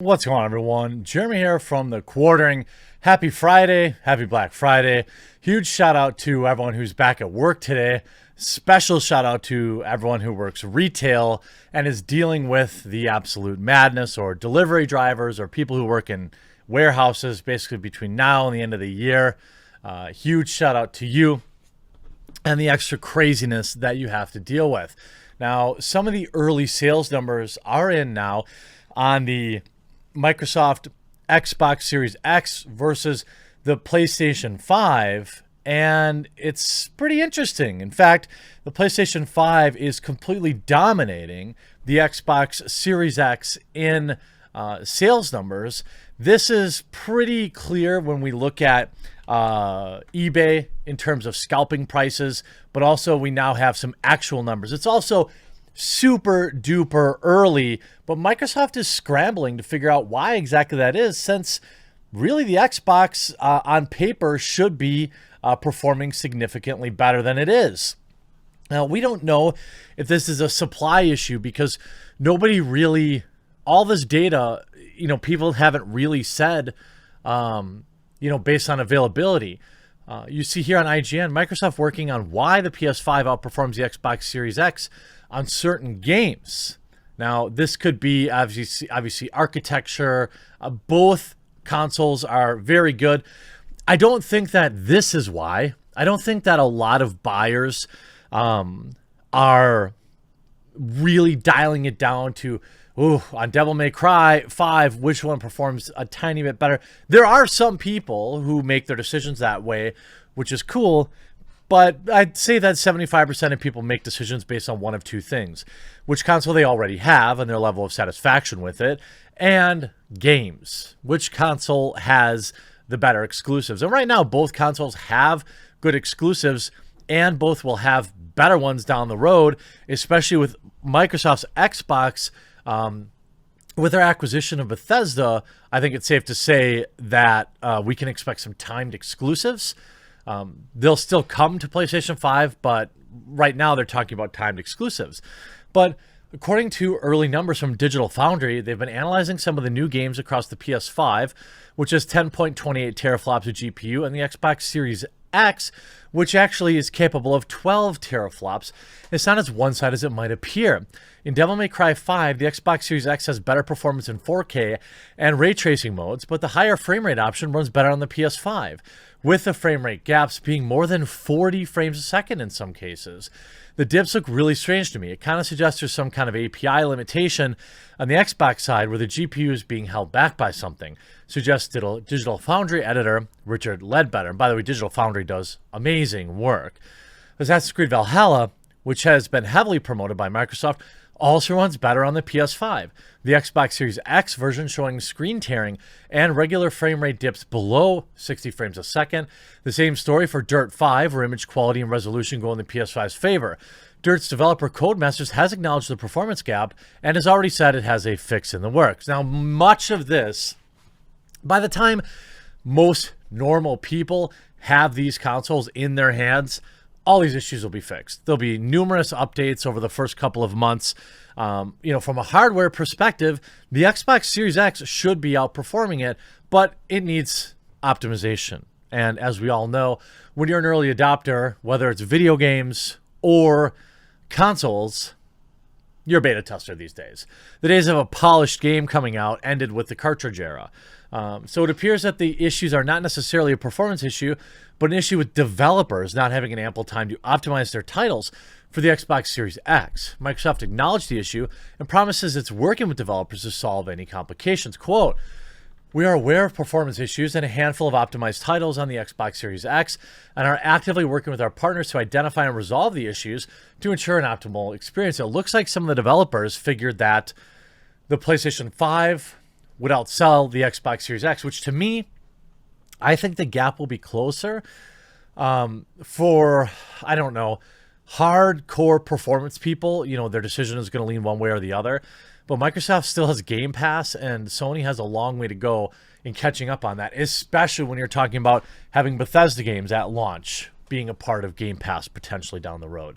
What's going on, everyone? Jeremy here from the Quartering. Happy Friday. Happy Black Friday. Huge shout out to everyone who's back at work today. Special shout out to everyone who works retail and is dealing with the absolute madness, or delivery drivers or people who work in warehouses basically between now and the end of the year. Huge shout out to you and the extra craziness that you have to deal with. Now, some of the early sales numbers are in now on the Microsoft Xbox Series X versus the PlayStation 5, and it's pretty interesting. In fact, the PlayStation 5 is completely dominating the Xbox Series X in sales numbers. This is pretty clear when we look at eBay in terms of scalping prices, but also we now have some actual numbers. It's also super duper early, but Microsoft is scrambling to figure out why exactly that is, since really the Xbox on paper should be performing significantly better than it is. Now, we don't know if this is a supply issue because nobody really, all this data, people haven't really said, based on availability. You see here on IGN, Microsoft working on why the PS5 outperforms the Xbox Series X on certain games. Now, this could be obviously architecture. Both consoles are very good. I don't think that this is why. I don't think that a lot of buyers are really dialing it down to, on Devil May Cry 5, which one performs a tiny bit better. There are some people who make their decisions that way, which is cool. But I'd say that 75% of people make decisions based on one of two things: which console they already have and their level of satisfaction with it, and games. Which console has the better exclusives? And right now, both consoles have good exclusives, and both will have better ones down the road, especially with Microsoft's Xbox. With their acquisition of Bethesda, I think it's safe to say that we can expect some timed exclusives. They'll still come to PlayStation 5, but right now they're talking about timed exclusives. But according to early numbers from Digital Foundry, they've been analyzing some of the new games across the PS5, which has 10.28 teraflops of GPU, and the Xbox Series X, which actually is capable of 12 teraflops. It's not as one-sided as it might appear. In Devil May Cry 5, the Xbox Series X has better performance in 4K and ray tracing modes, but the higher frame rate option runs better on the PS5, with the frame rate gaps being more than 40 frames a second in some cases. The dips look really strange to me. It kind of suggests there's some kind of API limitation on the Xbox side where the GPU is being held back by something, suggests Digital Foundry editor Richard Ledbetter. And by the way, Digital Foundry does amazing work. Assassin's Creed Valhalla, which has been heavily promoted by Microsoft, also runs better on the PS5. The Xbox Series X version showing screen tearing and regular frame rate dips below 60 frames a second. The same story for Dirt 5, where image quality and resolution go in the PS5's favor. Dirt's developer Codemasters has acknowledged the performance gap and has already said it has a fix in the works. Now, much of this, by the time most normal people have these consoles in their hands, all these issues will be fixed. There'll be numerous updates over the first couple of months. From a hardware perspective, the Xbox Series X should be outperforming it, but it needs optimization. And as we all know, when you're an early adopter, whether it's video games or consoles, you're a beta tester these days. The days of a polished game coming out ended with the cartridge era. So it appears that the issues are not necessarily a performance issue, but an issue with developers not having an ample time to optimize their titles for the Xbox Series X. Microsoft acknowledged the issue and promises it's working with developers to solve any complications. Quote, "We are aware of performance issues and a handful of optimized titles on the Xbox Series X and are actively working with our partners to identify and resolve the issues to ensure an optimal experience." It looks like some of the developers figured that the PlayStation 5 would outsell the Xbox Series X, which to me, I think the gap will be closer for, I don't know, hardcore performance people. Their decision is going to lean one way or the other. But Microsoft still has Game Pass, and Sony has a long way to go in catching up on that, especially when you're talking about having Bethesda games at launch being a part of Game Pass potentially down the road.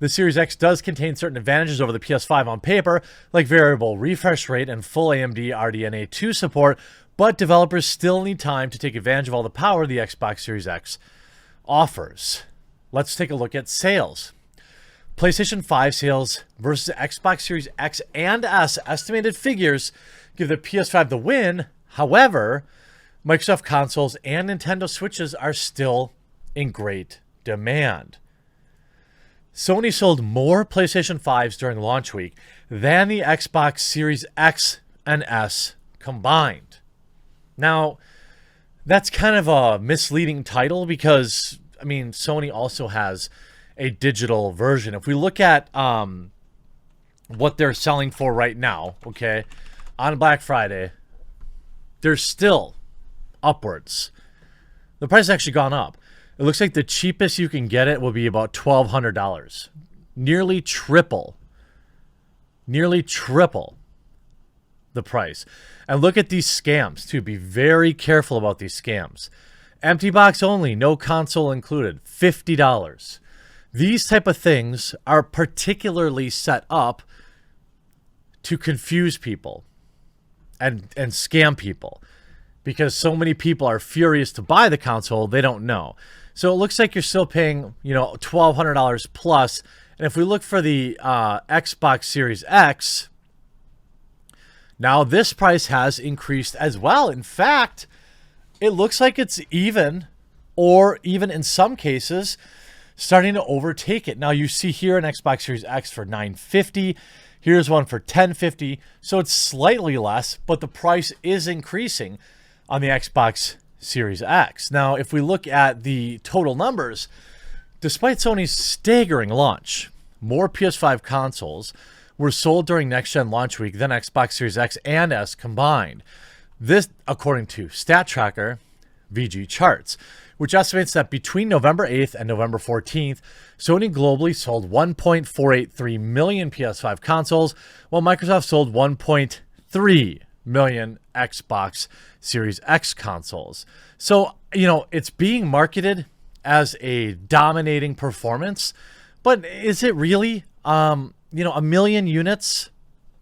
The Series X does contain certain advantages over the PS5 on paper, like variable refresh rate and full AMD RDNA 2 support, but developers still need time to take advantage of all the power the Xbox Series X offers. Let's take a look at sales. PlayStation 5 sales versus Xbox Series X and S estimated figures give the PS5 the win. However, Microsoft consoles and Nintendo Switches are still in great demand. Sony sold more PlayStation 5s during launch week than the Xbox Series X and S combined. Now, that's kind of a misleading title because, I mean, Sony also has a digital version. If we look at what they're selling for right now, okay, on Black Friday, they're still upwards. The price has actually gone up. It looks like the cheapest you can get it will be about $1,200. Nearly triple the price. And look at these scams, too. Be very careful about these scams. Empty box only, no console included, $50. These type of things are particularly set up to confuse people and scam people because so many people are furious to buy the console, they don't know. So it looks like you're still paying, $1,200 plus. And if we look for the Xbox Series X, now this price has increased as well. In fact, it looks like it's even, or even in some cases, starting to overtake it. Now you see here an Xbox Series X for $950. Here's one for $1050. So it's slightly less, but the price is increasing on the Xbox Series X. Now, if we look at the total numbers, despite Sony's staggering launch, more PS5 consoles were sold during next-gen launch week than Xbox Series X and S combined. This, according to Stat Tracker, VG Charts, which estimates that between November 8th and November 14th, Sony globally sold 1.483 million PS5 consoles, while Microsoft sold 1.3 million Xbox Series X consoles. So, it's being marketed as a dominating performance, but is it really, a million units?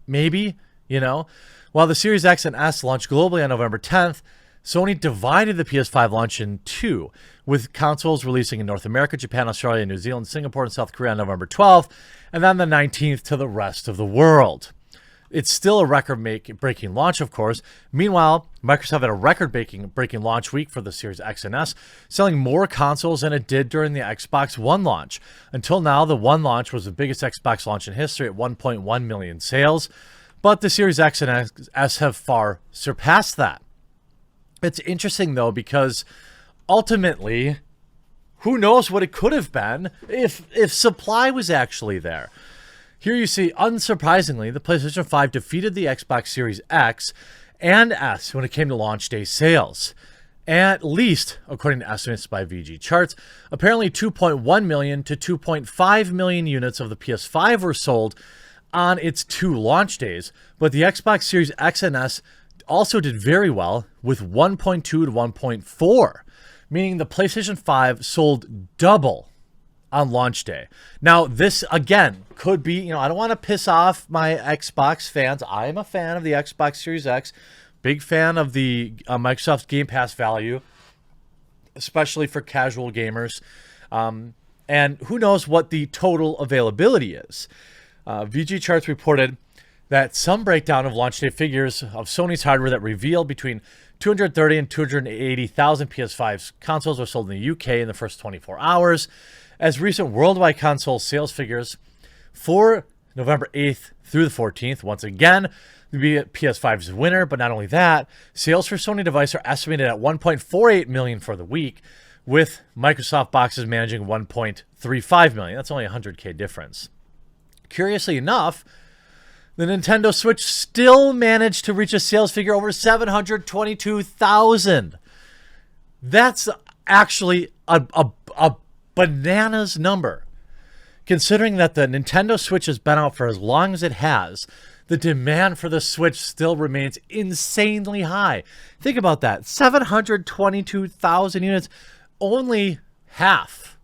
Maybe, While the Series X and S launched globally on November 10th, Sony divided the PS5 launch in two, with consoles releasing in North America, Japan, Australia, New Zealand, Singapore, and South Korea on November 12th, and then the 19th to the rest of the world. It's still a record-breaking launch, of course. Meanwhile, Microsoft had a record-breaking launch week for the Series X and S, selling more consoles than it did during the Xbox One launch. Until now, the One launch was the biggest Xbox launch in history at 1.1 million sales, but the Series X and S have far surpassed that. It's interesting, though, because ultimately, who knows what it could have been if supply was actually there. Here you see, unsurprisingly, the PlayStation 5 defeated the Xbox Series X and S when it came to launch day sales. At least, according to estimates by VG Charts, apparently 2.1 million to 2.5 million units of the PS5 were sold on its two launch days, but the Xbox Series X and S also did very well with 1.2 to 1.4, meaning the PlayStation 5 sold double on launch day. Now, this, again, could be, I don't want to piss off my Xbox fans. I'm a fan of the Xbox Series X, big fan of the Microsoft Game Pass value, especially for casual gamers. And who knows what the total availability is. VG Charts reported that some breakdown of launch day figures of Sony's hardware that revealed between 230 and 280,000 PS5 consoles were sold in the UK in the first 24 hours, as recent worldwide console sales figures for November 8th through the 14th, once again, the PS5's winner. But not only that, sales for Sony device are estimated at 1.48 million for the week, with Microsoft boxes managing 1.35 million. That's only a 100K difference. Curiously enough, the Nintendo Switch still managed to reach a sales figure over 722,000. That's actually a bananas number. Considering that the Nintendo Switch has been out for as long as it has, the demand for the Switch still remains insanely high. Think about that. 722,000 units, only half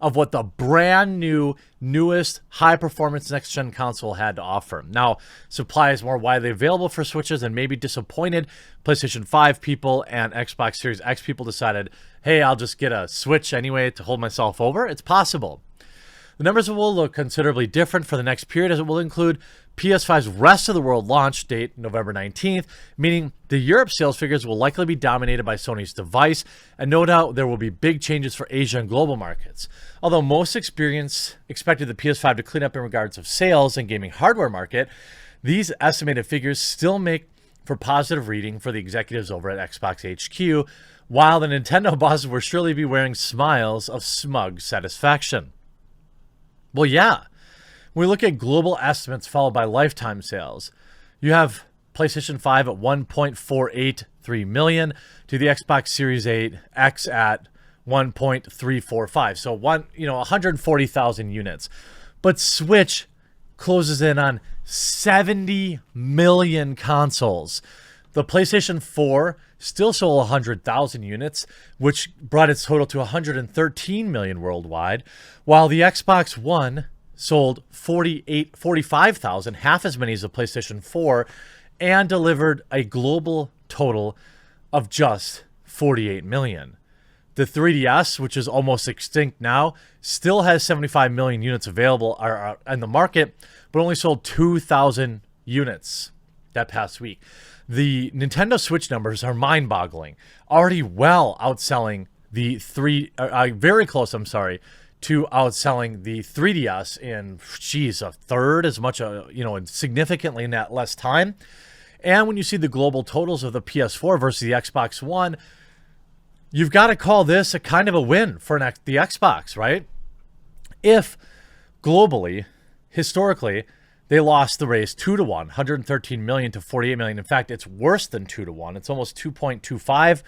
of what the brand new, newest, high-performance next-gen console had to offer. Now, supply is more widely available for Switches and maybe disappointed PlayStation 5 people and Xbox Series X people decided, hey, I'll just get a Switch anyway to hold myself over. It's possible. The numbers will look considerably different for the next period, as it will include PS5's rest of the world launch date, November 19th, meaning the Europe sales figures will likely be dominated by Sony's device, and no doubt there will be big changes for Asia and global markets. Although most expected the PS5 to clean up in regards of sales and gaming hardware market, these estimated figures still make for positive reading for the executives over at Xbox HQ, while the Nintendo bosses will surely be wearing smiles of smug satisfaction. Well, yeah. When we look at global estimates followed by lifetime sales, you have PlayStation 5 at 1.483 million to the Xbox Series 8 X at 1.345. So 140,000 units. But Switch closes in on 70 million consoles. The PlayStation 4 still sold 100,000 units, which brought its total to 113 million worldwide, while the Xbox One sold 45,000, half as many as the PlayStation 4, and delivered a global total of just 48 million. The 3DS, which is almost extinct now, still has 75 million units available in the market, but only sold 2,000 units that past week. The Nintendo Switch numbers are mind-boggling, already well outselling the very close, to outselling the 3DS in, a third as much, significantly in that less time. And when you see the global totals of the PS4 versus the Xbox One, you've got to call this a kind of a win for the Xbox, right? If globally, historically, they lost the race 2-1, 113 million to 48 million. In fact, it's worse than 2-1. It's almost 2.25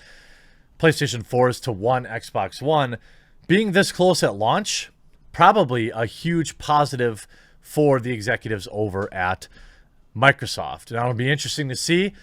PlayStation 4s to 1 Xbox One. Being this close at launch, probably a huge positive for the executives over at Microsoft. Now, it'll be interesting to see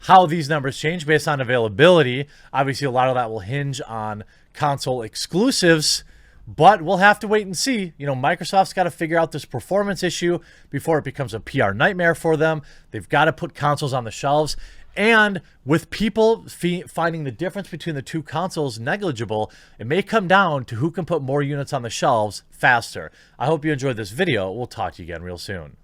how these numbers change based on availability. Obviously, a lot of that will hinge on console exclusives, but we'll have to wait and see. Microsoft's got to figure out this performance issue before it becomes a PR nightmare for them. They've got to put consoles on the shelves. And with people finding the difference between the two consoles negligible, it may come down to who can put more units on the shelves faster. I hope you enjoyed this video. We'll talk to you again real soon.